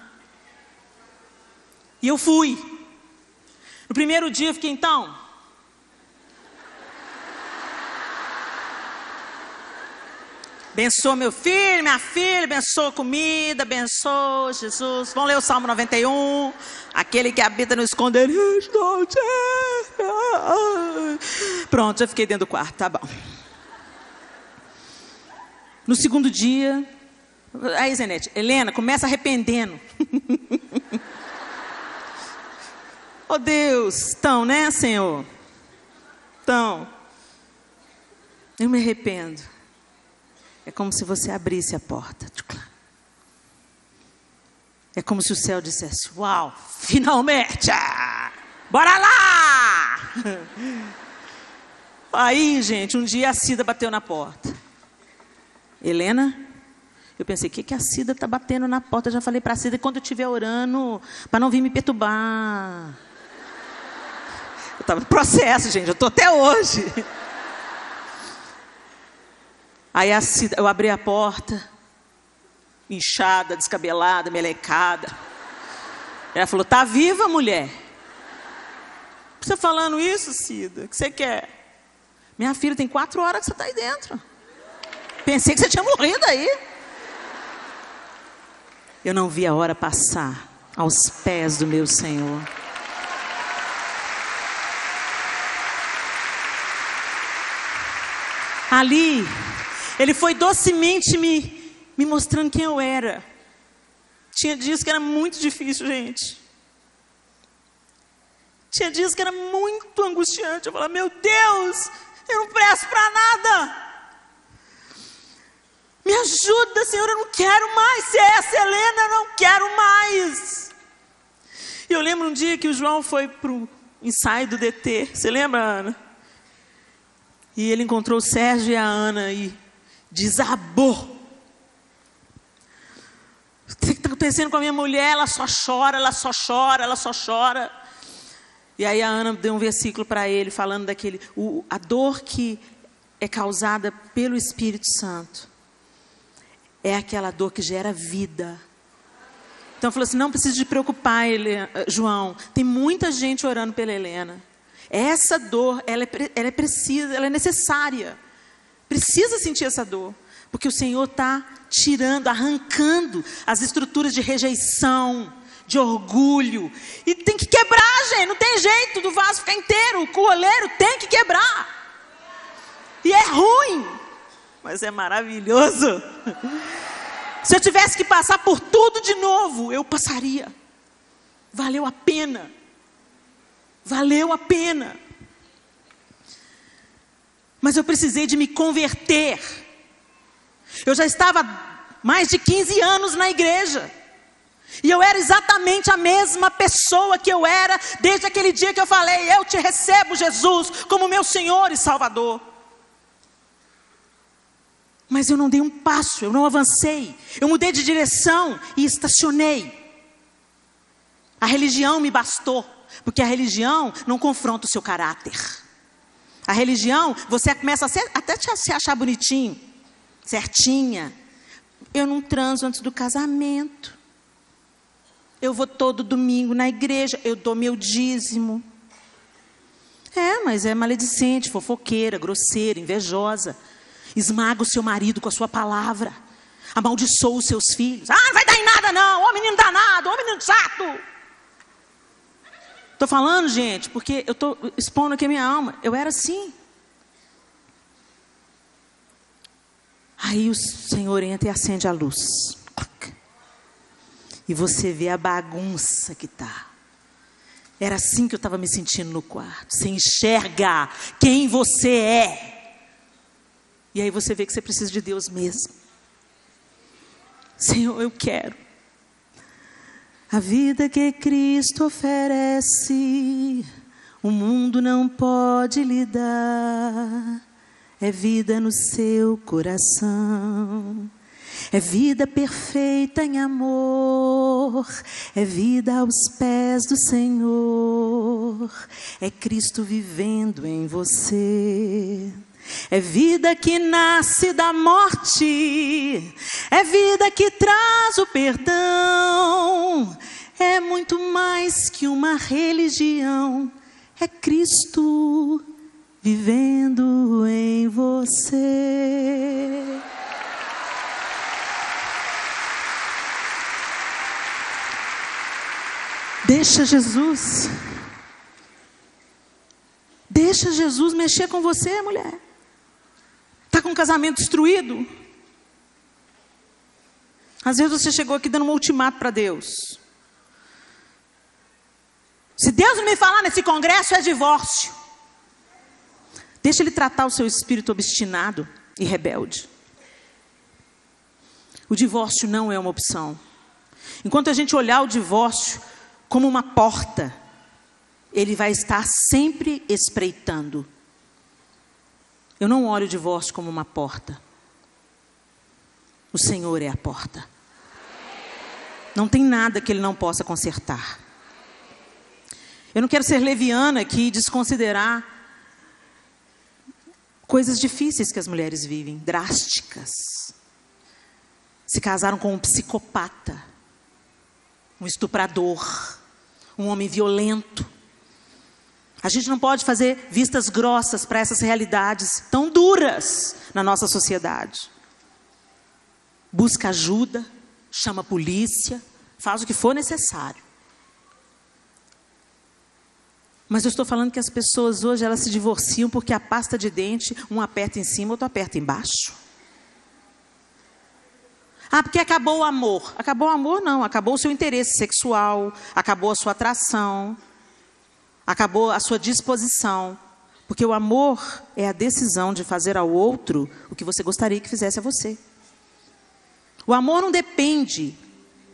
E eu fui. No primeiro dia eu fiquei, então... Abençoa meu filho, minha filha, abençoa a comida, abençoa Jesus. Vamos ler o Salmo 91. Aquele que habita no esconderijo do Altíssimo. Pronto, já fiquei dentro do quarto, tá bom. No segundo dia... Aí, Zenete, Helena, começa arrependendo. Oh, Deus, então, né, Senhor? Então, eu me arrependo. É como se você abrisse a porta. É como se o céu dissesse, uau, finalmente, bora lá! Aí, gente, um dia a Cida bateu na porta. Helena, eu pensei, o que a Cida está batendo na porta? Eu já falei para a Cida, quando eu estiver orando, para não vir me perturbar. Eu estava no processo, gente, eu estou até hoje. Aí eu abri a porta, inchada, descabelada, melecada. Ela falou, tá viva, mulher? Você falando isso, Cida? O que você quer? Minha filha, tem 4 horas que você está aí dentro. Pensei que você tinha morrido aí. Eu não vi a hora passar aos pés do meu Senhor. Ali... Ele foi docemente me mostrando quem eu era. Tinha dias que era muito difícil, gente. Tinha dias que era muito angustiante. Eu falava, meu Deus, eu não presto para nada. Me ajuda, Senhor, eu não quero mais ser essa Helena, eu não quero mais. E eu lembro um dia que o João foi para o ensaio do DT. Você lembra, Ana? E ele encontrou o Sérgio e a Ana e... desabou. O que está acontecendo com a minha mulher? Ela só chora, ela só chora, ela só chora. E aí a Ana deu um versículo para ele, falando daquele... a dor que é causada pelo Espírito Santo é aquela dor que gera vida. Então falou assim, não precisa te preocupar, João. Tem muita gente orando pela Helena. Essa dor, ela é precisa, ela é necessária. Precisa sentir essa dor, porque o Senhor está tirando, arrancando as estruturas de rejeição, de orgulho. E tem que quebrar, gente, não tem jeito do vaso ficar inteiro. O coleiro tem que quebrar. E é ruim, mas é maravilhoso. Se eu tivesse que passar por tudo de novo, eu passaria. Valeu a pena. Valeu a pena. Mas eu precisei de me converter. Eu já estava mais de 15 anos na igreja. E eu era exatamente a mesma pessoa que eu era desde aquele dia que eu falei, eu te recebo, Jesus, como meu Senhor e Salvador. Mas eu não dei um passo, eu não avancei. Eu mudei de direção e estacionei. A religião me bastou, porque a religião não confronta o seu caráter. A religião, você começa até se achar bonitinho, certinha. Eu não transo antes do casamento. Eu vou todo domingo na igreja, eu dou meu dízimo. Mas é maledicente, fofoqueira, grosseira, invejosa. Esmaga o seu marido com a sua palavra. amaldiçoa os seus filhos. Ah, não vai dar em nada não, ô menino danado, ô menino chato. Estou falando, gente, porque eu estou expondo aqui a minha alma. Eu era assim. Aí o Senhor entra e acende a luz. E você vê a bagunça que está. Era assim que eu estava me sentindo no quarto. Você enxerga quem você é. E aí você vê que você precisa de Deus mesmo. Senhor, eu quero a vida que Cristo oferece. O mundo não pode lhe dar. É vida no seu coração. É vida perfeita em amor. É vida aos pés do Senhor. É Cristo vivendo em você. É vida que nasce da morte. É vida que traz o perdão. É muito mais que uma religião. É Cristo vivendo em você. Deixa Jesus. Deixa Jesus mexer com você, mulher. Está com um casamento destruído? Às vezes você chegou aqui dando um ultimato para Deus. Se Deus não me falar nesse congresso, é divórcio. Deixa Ele tratar o seu espírito obstinado e rebelde. O divórcio não é uma opção. Enquanto a gente olhar o divórcio como uma porta, ele vai estar sempre espreitando. Eu não olho o divórcio como uma porta. O Senhor é a porta. Não tem nada que Ele não possa consertar. Eu não quero ser leviana aqui e desconsiderar coisas difíceis que as mulheres vivem, drásticas. Se casaram com um psicopata, um estuprador, um homem violento. A gente não pode fazer vistas grossas para essas realidades tão duras na nossa sociedade. Busca ajuda, chama a polícia, faz o que for necessário. Mas eu estou falando que as pessoas hoje, elas se divorciam porque a pasta de dente, um aperta em cima, outro aperta embaixo. Ah, porque acabou o amor. Acabou o amor não, acabou o seu interesse sexual, acabou a sua atração, acabou a sua disposição. Porque o amor é a decisão de fazer ao outro o que você gostaria que fizesse a você. O amor não depende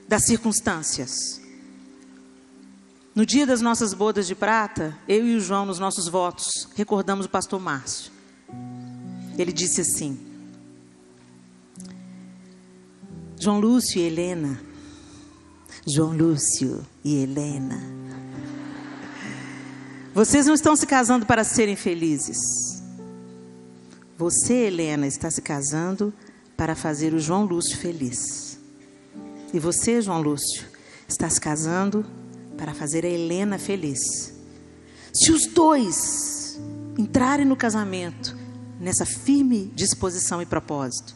das circunstâncias. No dia das nossas bodas de prata, eu e o João, nos nossos votos, recordamos o pastor Márcio. Ele disse assim: João Lúcio e Helena, João Lúcio e Helena, vocês não estão se casando para serem felizes. Você, Helena, está se casando para fazer o João Lúcio feliz. E você, João Lúcio, está se casando para fazer a Helena feliz. Se os dois entrarem no casamento nessa firme disposição e propósito,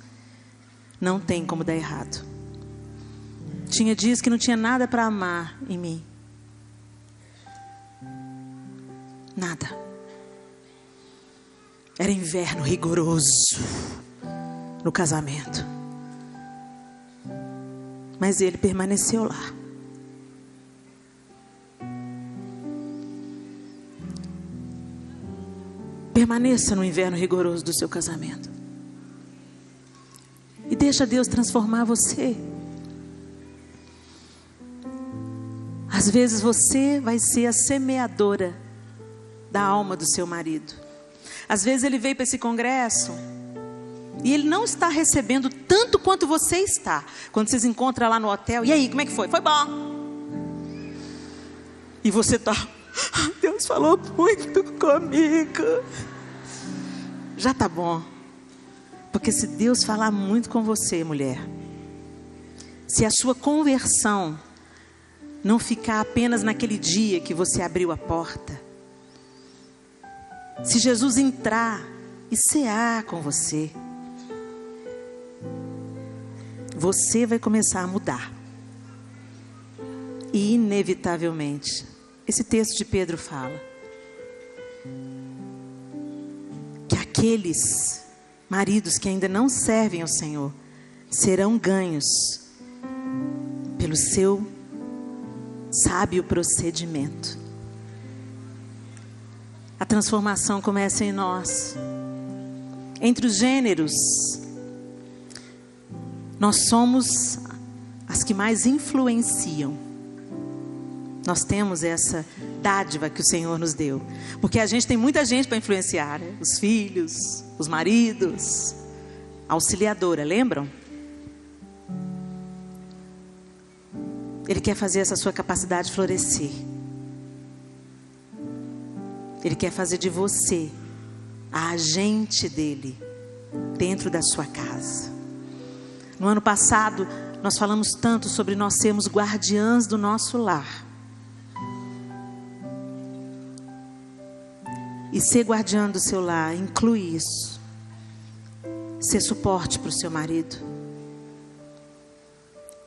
não tem como dar errado. Tinha dias que não tinha nada para amar em mim. Nada. Era inverno rigoroso no casamento. Mas ele permaneceu lá. Permaneça no inverno rigoroso do seu casamento. E deixa Deus transformar você. Às vezes você vai ser a semeadora da alma do seu marido. Às vezes ele veio para esse congresso e ele não está recebendo tanto quanto você está. Quando vocês encontram lá no hotel, e aí, como é que foi? Foi bom. E você está... Deus falou muito comigo. Já está bom. Porque se Deus falar muito com você, mulher, se a sua conversão não ficar apenas naquele dia que você abriu a porta, se Jesus entrar e cear com você, você vai começar a mudar. E inevitavelmente, esse texto de Pedro fala que aqueles maridos que ainda não servem ao Senhor serão ganhos pelo seu sábio procedimento. A transformação começa em nós. Entre os gêneros, nós somos as que mais influenciam. Nós temos essa dádiva que o Senhor nos deu. Porque a gente tem muita gente para influenciar, né? Os filhos, os maridos, a auxiliadora, lembram? Ele quer fazer essa sua capacidade florescer. Ele quer fazer de você a agente dele dentro da sua casa. No ano passado, nós falamos tanto sobre nós sermos guardiãs do nosso lar. E ser guardiã do seu lar inclui isso. Ser suporte para o seu marido.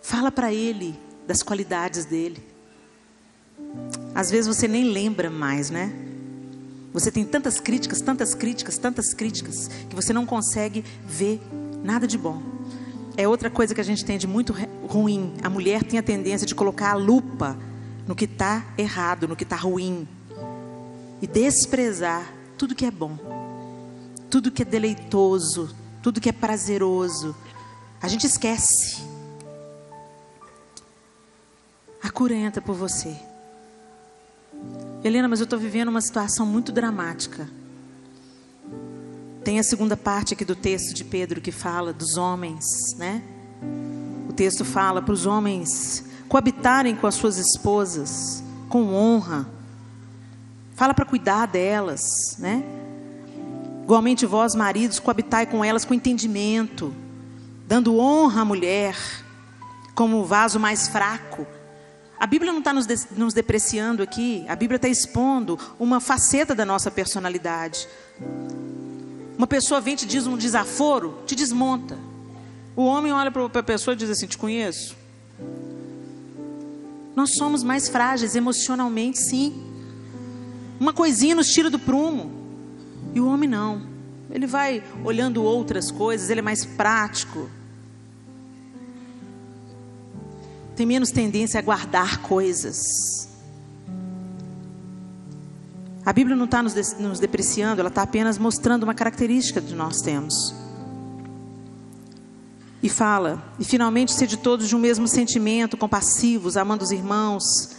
Fala para ele das qualidades dele. Às vezes você nem lembra mais, né? Você tem tantas críticas, que você não consegue ver nada de bom. É outra coisa que a gente tem de muito ruim. A mulher tem a tendência de colocar a lupa no que está errado, no que está ruim. E desprezar tudo que é bom. Tudo que é deleitoso, tudo que é prazeroso. A gente esquece. A cura entra por você. Helena, mas eu estou vivendo uma situação muito dramática. Tem a segunda parte aqui do texto de Pedro que fala dos homens, né? O texto fala para os homens coabitarem com as suas esposas com honra. Fala para cuidar delas, né? Igualmente vós, maridos, coabitai com elas com entendimento, dando honra à mulher como o vaso mais fraco. A Bíblia não está nos depreciando aqui. A Bíblia está expondo uma faceta da nossa personalidade. Uma pessoa vem e te diz um desaforo, te desmonta. O homem olha para a pessoa e diz assim: te conheço. Nós somos mais frágeis emocionalmente, sim. Uma coisinha nos tira do prumo. E o homem não. Ele vai olhando outras coisas, ele é mais prático. Tem menos tendência a guardar coisas. A Bíblia não está nos depreciando, ela está apenas mostrando uma característica que nós temos. E fala: e finalmente sede todos de um mesmo sentimento, compassivos, amando os irmãos,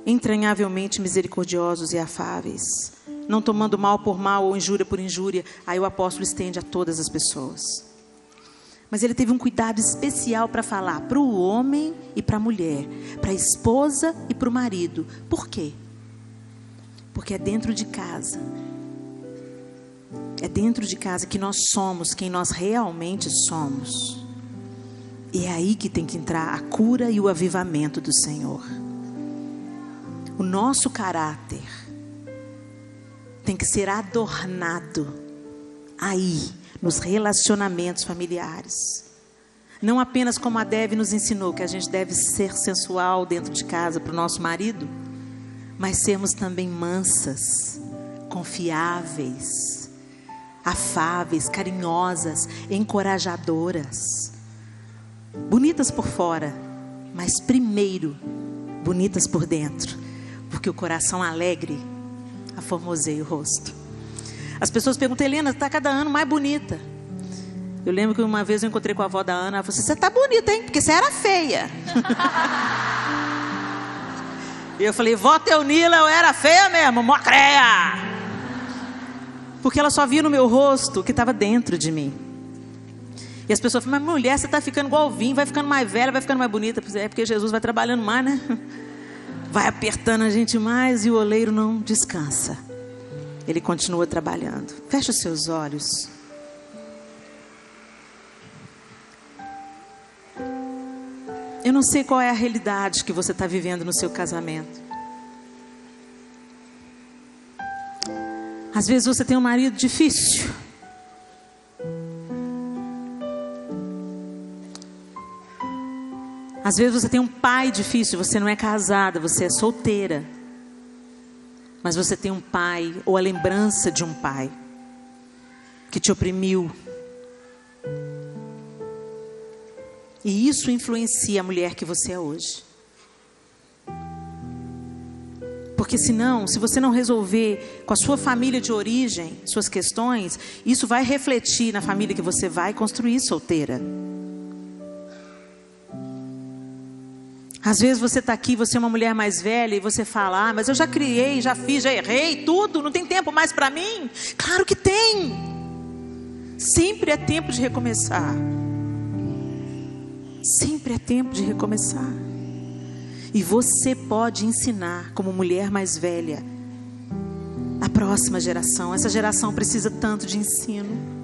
entranhavelmente misericordiosos e afáveis, não tomando mal por mal ou injúria por injúria. Aí o apóstolo estende a todas as pessoas. Mas ele teve um cuidado especial para falar para o homem e para a mulher, para a esposa e para o marido. Por quê? Porque é dentro de casa. É dentro de casa que nós somos quem nós realmente somos. E é aí que tem que entrar a cura e o avivamento do Senhor. O nosso caráter tem que ser adornado aí, nos relacionamentos familiares. Não apenas como a Dev nos ensinou, que a gente deve ser sensual dentro de casa para o nosso marido, mas sermos também mansas, confiáveis, afáveis, carinhosas, encorajadoras, bonitas por fora, mas primeiro bonitas por dentro, porque o coração alegre aformoseia o rosto. As pessoas perguntam: Helena, está cada ano mais bonita. Eu lembro que uma vez eu encontrei com a avó da Ana. Ela falou assim: você está bonita, hein? Porque você era feia. E eu falei: vó Teunila, eu era feia mesmo, mocreia. Porque ela só via no meu rosto o que estava dentro de mim. E as pessoas falam: mas mulher, você está ficando igual vinho, vai ficando mais velha, vai ficando mais bonita. É porque Jesus vai trabalhando mais, né? Vai apertando a gente mais e o oleiro não descansa. Ele continua trabalhando. Feche os seus olhos. Eu não sei qual é a realidade que você está vivendo no seu casamento. Às vezes você tem um marido difícil. Às vezes você tem um pai difícil, você não é casada, você é solteira. Mas você tem um pai, ou a lembrança de um pai, que te oprimiu. E isso influencia a mulher que você é hoje. Porque senão, se você não resolver com a sua família de origem, suas questões, isso vai refletir na família que você vai construir solteira. Às vezes você está aqui, você é uma mulher mais velha e você fala: mas eu já criei, já fiz, já errei, tudo, não tem tempo mais para mim. Claro que tem. Sempre é tempo de recomeçar. Sempre é tempo de recomeçar. E você pode ensinar, como mulher mais velha, a próxima geração. Essa geração precisa tanto de ensino.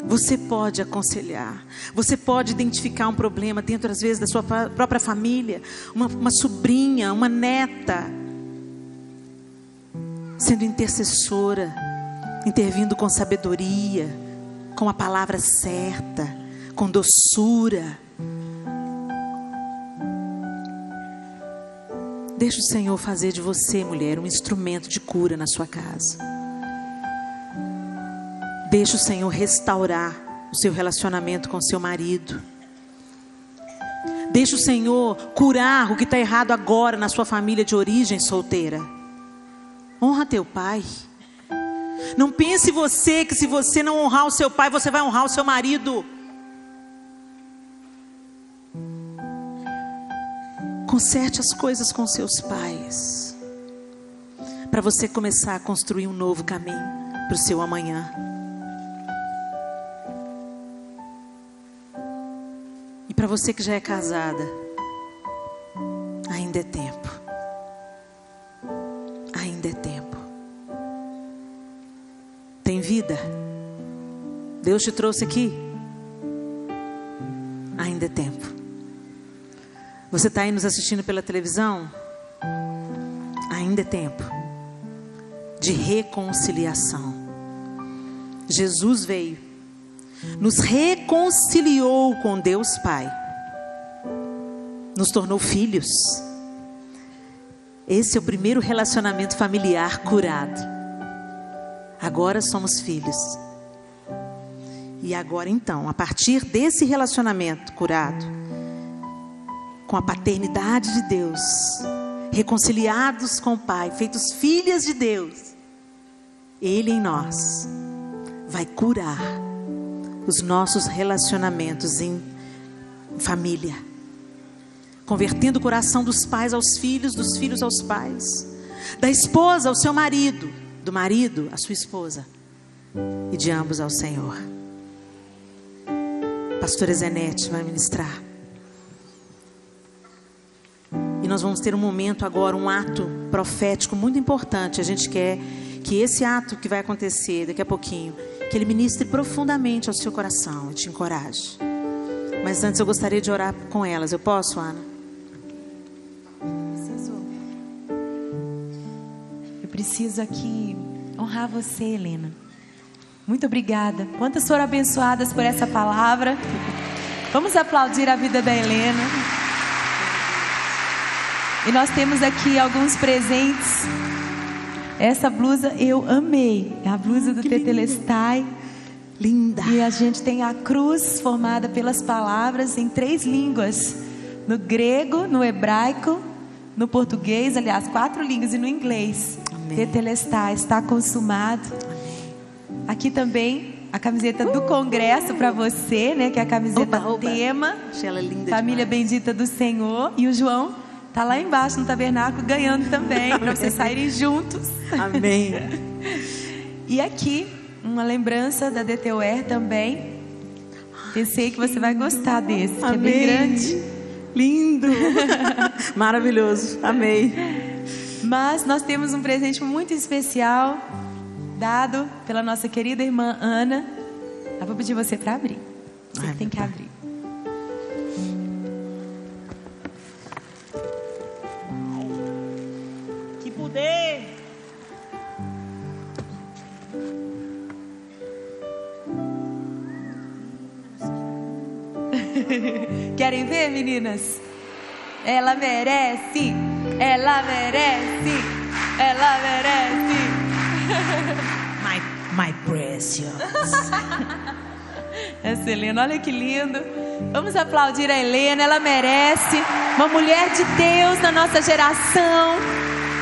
Você pode aconselhar. Você pode identificar um problema dentro, às vezes, da sua própria família. Uma sobrinha, uma neta. Sendo intercessora. Intervindo com sabedoria. Com a palavra certa. Com doçura. Deixa o Senhor fazer de você, mulher, um instrumento de cura na sua casa. Deixa o Senhor restaurar o seu relacionamento com seu marido. Deixa o Senhor curar o que está errado agora na sua família de origem solteira. Honra teu pai. Não pense você que se você não honrar o seu pai, você vai honrar o seu marido. Conserte as coisas com seus pais, para você começar a construir um novo caminho para o seu amanhã. E para você que já é casada, ainda é tempo. Ainda é tempo. Tem vida? Deus te trouxe aqui? Ainda é tempo. Você está aí nos assistindo pela televisão? Ainda é tempo de reconciliação. Jesus veio, nos reconciliou com Deus Pai, nos tornou filhos. Esse é o primeiro relacionamento familiar curado. Agora somos filhos. E agora então, a partir desse relacionamento curado, com a paternidade de Deus, reconciliados com o Pai, feitos filhas de Deus, Ele em nós vai curar os nossos relacionamentos em família, convertendo o coração dos pais aos filhos, dos filhos aos pais, da esposa ao seu marido, do marido à sua esposa, e de ambos ao Senhor. Pastora Zenete vai ministrar. E nós vamos ter um momento agora, um ato profético muito importante. A gente quer que esse ato que vai acontecer daqui a pouquinho, que ele ministre profundamente ao seu coração e te encoraje. Mas antes eu gostaria de orar com elas. Eu posso, Ana? Eu preciso aqui honrar você, Helena. Muito obrigada. Quantas foram abençoadas por essa palavra. Vamos aplaudir a vida da Helena. E nós temos aqui alguns presentes. Essa blusa eu amei. É a blusa do Tetelestai. Linda. E a gente tem a cruz formada pelas palavras em 3 línguas. No grego, no hebraico, no português, aliás, 4 línguas, e no inglês. Amém. Tetelestai, está consumado. Amém. Aqui também a camiseta do Congresso para você, né? Que é a camiseta tema. Achei ela linda. Família demais. Bendita do Senhor. E o João tá lá embaixo no tabernáculo ganhando também, para vocês saírem juntos. Amém. E aqui, uma lembrança da DTUR também. Eu sei que você vai gostar desse, que é bem grande. Lindo. Maravilhoso. Amei. Mas nós temos um presente muito especial, dado pela nossa querida irmã Ana. Eu vou pedir você para abrir. Você tem que abrir. Querem ver, meninas? Ela merece, ela merece, ela merece. My precious. Essa Helena, olha que lindo. Vamos aplaudir a Helena, ela merece. Uma mulher de Deus na nossa geração,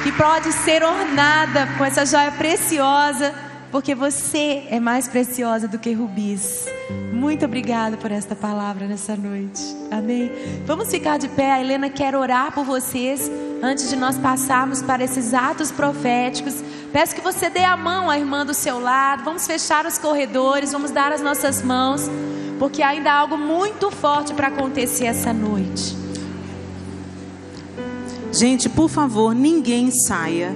que pode ser ornada com essa joia preciosa, porque você é mais preciosa do que rubis. Muito obrigada por esta palavra nessa noite. Amém. Vamos ficar de pé. A Helena quer orar por vocês antes de nós passarmos para esses atos proféticos. Peço que você dê a mão à irmã do seu lado. Vamos fechar os corredores, vamos dar as nossas mãos, porque ainda há algo muito forte para acontecer essa noite. Gente, por favor, ninguém saia,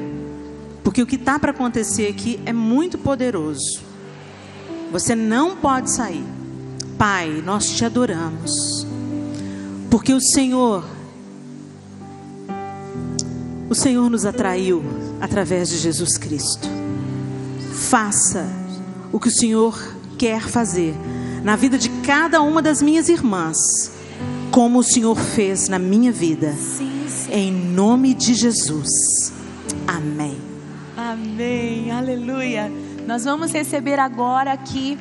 porque o que está para acontecer aqui é muito poderoso. Você não pode sair. Pai, nós te adoramos, porque o Senhor nos atraiu através de Jesus Cristo. Faça o que o Senhor quer fazer na vida de cada uma das minhas irmãs, como o Senhor fez na minha vida. Sim, sim. Em nome de Jesus. Amém. Amém. Aleluia. Nós vamos receber agora aqui